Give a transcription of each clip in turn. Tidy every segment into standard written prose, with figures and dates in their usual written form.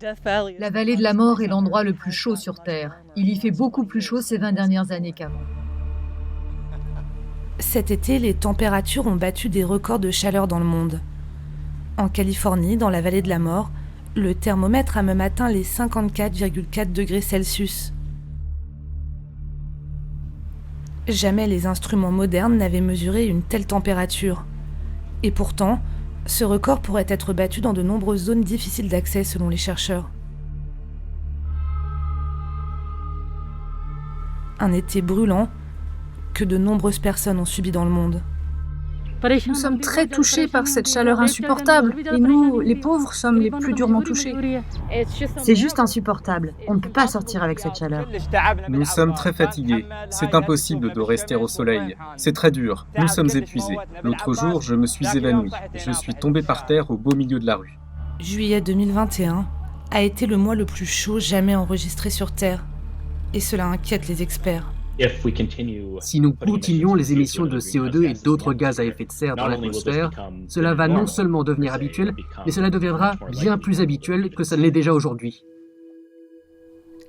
La vallée de la mort est l'endroit le plus chaud sur Terre. Il y fait beaucoup plus chaud ces 20 dernières années qu'avant. Cet été, les températures ont battu des records de chaleur dans le monde. En Californie, dans la vallée de la mort, le thermomètre a même atteint les 54,4 degrés Celsius. Jamais les instruments modernes n'avaient mesuré une telle température. Et pourtant, ce record pourrait être battu dans de nombreuses zones difficiles d'accès selon les chercheurs. Un été brûlant que de nombreuses personnes ont subi dans le monde. Nous sommes très touchés par cette chaleur insupportable et nous, les pauvres, sommes les plus durement touchés. C'est juste insupportable. On ne peut pas sortir avec cette chaleur. Nous sommes très fatigués. C'est impossible de rester au soleil. C'est très dur. Nous sommes épuisés. L'autre jour, je me suis évanoui. Je suis tombé par terre au beau milieu de la rue. Juillet 2021 a été le mois le plus chaud jamais enregistré sur Terre. Et cela inquiète les experts. Si nous continuons les émissions de CO2 et d'autres gaz à effet de serre dans l'atmosphère, cela va non seulement devenir habituel, mais cela deviendra bien plus habituel que ça ne l'est déjà aujourd'hui.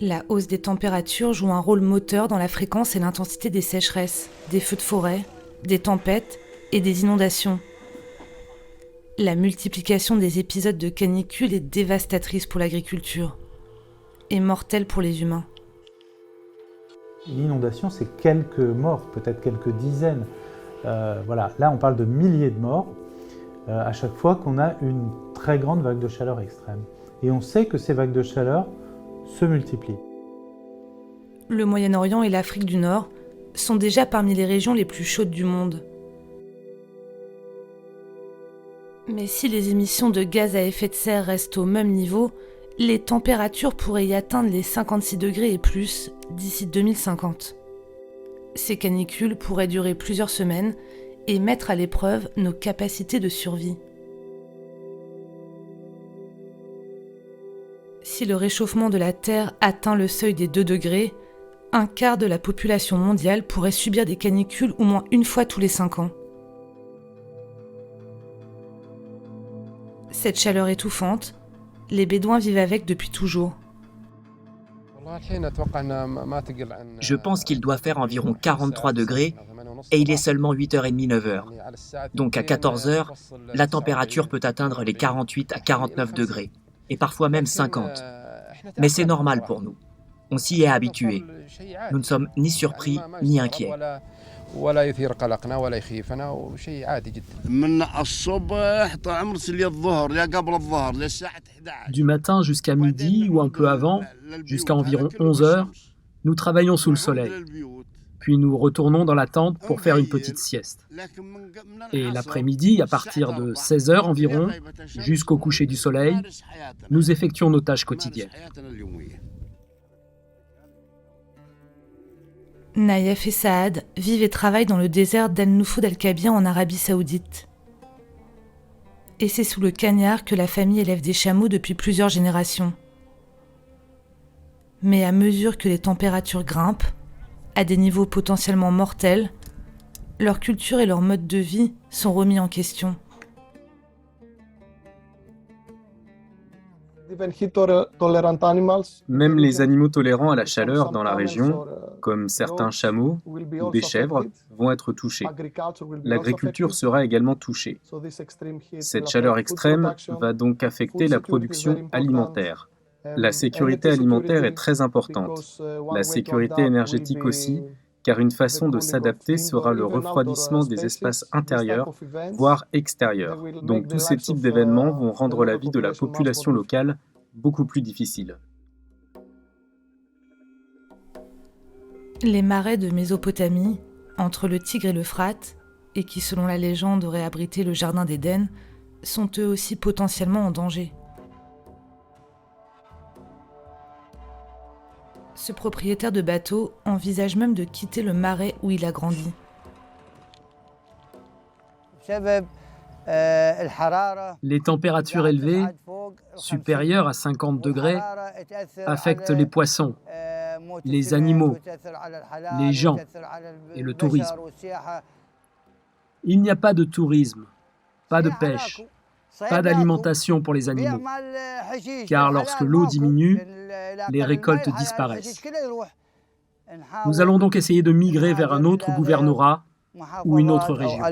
La hausse des températures joue un rôle moteur dans la fréquence et l'intensité des sécheresses, des feux de forêt, des tempêtes et des inondations. La multiplication des épisodes de canicule est dévastatrice pour l'agriculture et mortelle pour les humains. L'inondation, c'est quelques morts, peut-être quelques dizaines. Voilà. Là, on parle de milliers de morts à chaque fois qu'on a une très grande vague de chaleur extrême. Et on sait que ces vagues de chaleur se multiplient. Le Moyen-Orient et l'Afrique du Nord sont déjà parmi les régions les plus chaudes du monde. Mais si les émissions de gaz à effet de serre restent au même niveau, les températures pourraient y atteindre les 56 degrés et plus d'ici 2050. Ces canicules pourraient durer plusieurs semaines et mettre à l'épreuve nos capacités de survie. Si le réchauffement de la Terre atteint le seuil des 2 degrés, un quart de la population mondiale pourrait subir des canicules au moins une fois tous les 5 ans. Cette chaleur étouffante, les Bédouins vivent avec depuis toujours. Je pense qu'il doit faire environ 43 degrés et il est seulement 8h30, 9h. Donc à 14h, la température peut atteindre les 48 à 49 degrés et parfois même 50. Mais c'est normal pour nous. On s'y est habitué. Nous ne sommes ni surpris ni inquiets. Du matin jusqu'à midi ou un peu avant, jusqu'à environ 11h, nous travaillons sous le soleil. Puis nous retournons dans la tente pour faire une petite sieste. Et l'après-midi, à partir de 16h environ, jusqu'au coucher du soleil, nous effectuons nos tâches quotidiennes. Naïef et Saad vivent et travaillent dans le désert d'El Noufoud El-Kabir en Arabie Saoudite. Et c'est sous le cagnard que la famille élève des chameaux depuis plusieurs générations. Mais à mesure que les températures grimpent, à des niveaux potentiellement mortels, leur culture et leur mode de vie sont remis en question. Même les animaux tolérants à la chaleur dans la région, comme certains chameaux ou des chèvres, vont être touchés. L'agriculture sera également touchée. Cette chaleur extrême va donc affecter la production alimentaire. La sécurité alimentaire est très importante. La sécurité énergétique aussi, car une façon de s'adapter sera le refroidissement des espaces intérieurs, voire extérieurs. Donc tous ces types d'événements vont rendre la vie de la population locale beaucoup plus difficile. Les marais de Mésopotamie, entre le Tigre et l'Euphrate, et qui selon la légende auraient abrité le jardin d'Éden, sont eux aussi potentiellement en danger. Ce propriétaire de bateau envisage même de quitter le marais où il a grandi. Les températures élevées, supérieures à 50 degrés, affectent les poissons, les animaux, les gens et le tourisme. Il n'y a pas de tourisme, pas de pêche, Pas d'alimentation pour les animaux, car lorsque l'eau diminue, les récoltes disparaissent. Nous allons donc essayer de migrer vers un autre gouvernorat ou une autre région.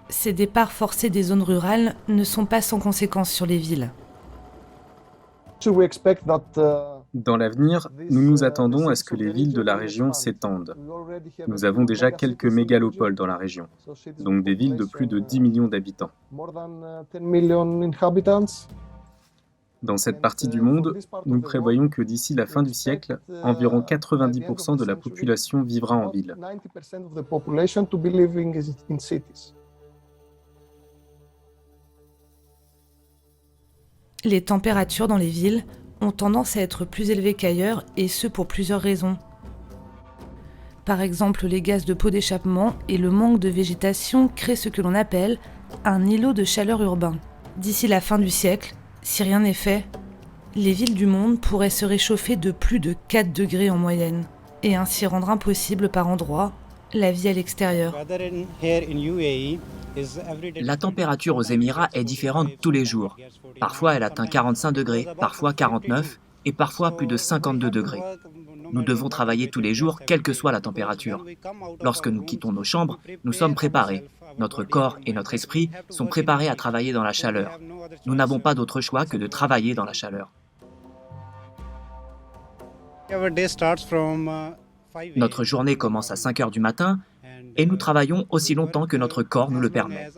Ces départs forcés des zones rurales ne sont pas sans conséquences sur les villes. Dans l'avenir, nous nous attendons à ce que les villes de la région s'étendent. Nous avons déjà quelques mégalopoles dans la région, donc des villes de plus de 10 millions d'habitants. Dans cette partie du monde, nous prévoyons que d'ici la fin du siècle, environ 90% de la population vivra en ville. Les températures dans les villes ont tendance à être plus élevées qu'ailleurs, et ce pour plusieurs raisons. Par exemple, les gaz de pots d'échappement et le manque de végétation créent ce que l'on appelle un îlot de chaleur urbain. D'ici la fin du siècle, si rien n'est fait, les villes du monde pourraient se réchauffer de plus de 4 degrés en moyenne, et ainsi rendre impossible par endroits la vie à l'extérieur. La température aux Émirats est différente tous les jours. Parfois, elle atteint 45 degrés, parfois 49 et parfois plus de 52 degrés. Nous devons travailler tous les jours, quelle que soit la température. Lorsque nous quittons nos chambres, nous sommes préparés. Notre corps et notre esprit sont préparés à travailler dans la chaleur. Nous n'avons pas d'autre choix que de travailler dans la chaleur. Notre journée commence à 5 heures du matin et nous travaillons aussi longtemps que notre corps nous le permet.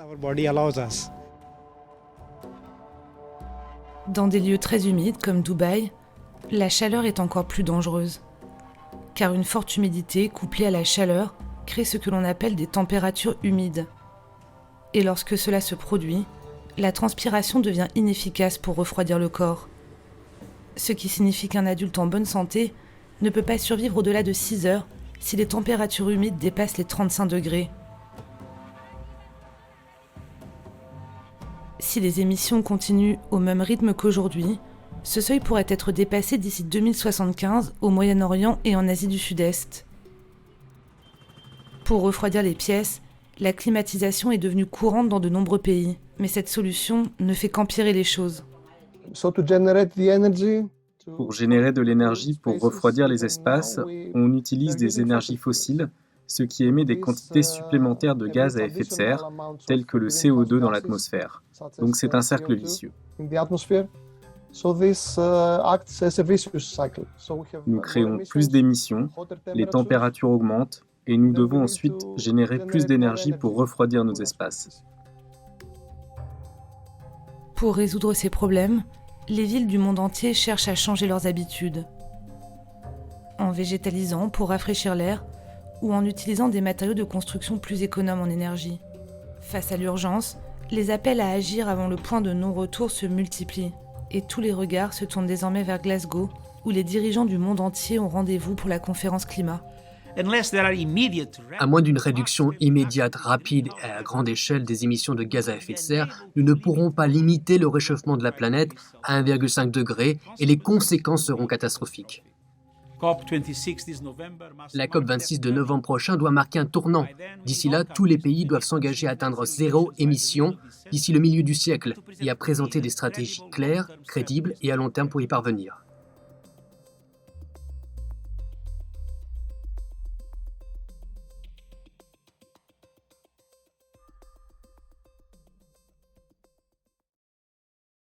Dans des lieux très humides comme Dubaï, la chaleur est encore plus dangereuse. Car une forte humidité couplée à la chaleur crée ce que l'on appelle des températures humides. Et lorsque cela se produit, la transpiration devient inefficace pour refroidir le corps. Ce qui signifie qu'un adulte en bonne santé ne peut pas survivre au-delà de 6 heures si les températures humides dépassent les 35 degrés. Si les émissions continuent au même rythme qu'aujourd'hui, ce seuil pourrait être dépassé d'ici 2075 au Moyen-Orient et en Asie du Sud-Est. Pour refroidir les pièces, la climatisation est devenue courante dans de nombreux pays, mais cette solution ne fait qu'empirer les choses. Pour générer de l'énergie pour refroidir les espaces, on utilise des énergies fossiles, ce qui émet des quantités supplémentaires de gaz à effet de serre, tels que le CO2 dans l'atmosphère. Donc c'est un cercle vicieux. Nous créons plus d'émissions, les températures augmentent, et nous devons ensuite générer plus d'énergie pour refroidir nos espaces. Pour résoudre ces problèmes, les villes du monde entier cherchent à changer leurs habitudes. En végétalisant pour rafraîchir l'air ou en utilisant des matériaux de construction plus économes en énergie. Face à l'urgence, les appels à agir avant le point de non-retour se multiplient et tous les regards se tournent désormais vers Glasgow où les dirigeants du monde entier ont rendez-vous pour la conférence climat. À moins d'une réduction immédiate, rapide et à grande échelle des émissions de gaz à effet de serre, nous ne pourrons pas limiter le réchauffement de la planète à 1,5 degré et les conséquences seront catastrophiques. La COP26 de novembre prochain doit marquer un tournant. D'ici là, tous les pays doivent s'engager à atteindre zéro émission d'ici le milieu du siècle et à présenter des stratégies claires, crédibles et à long terme pour y parvenir.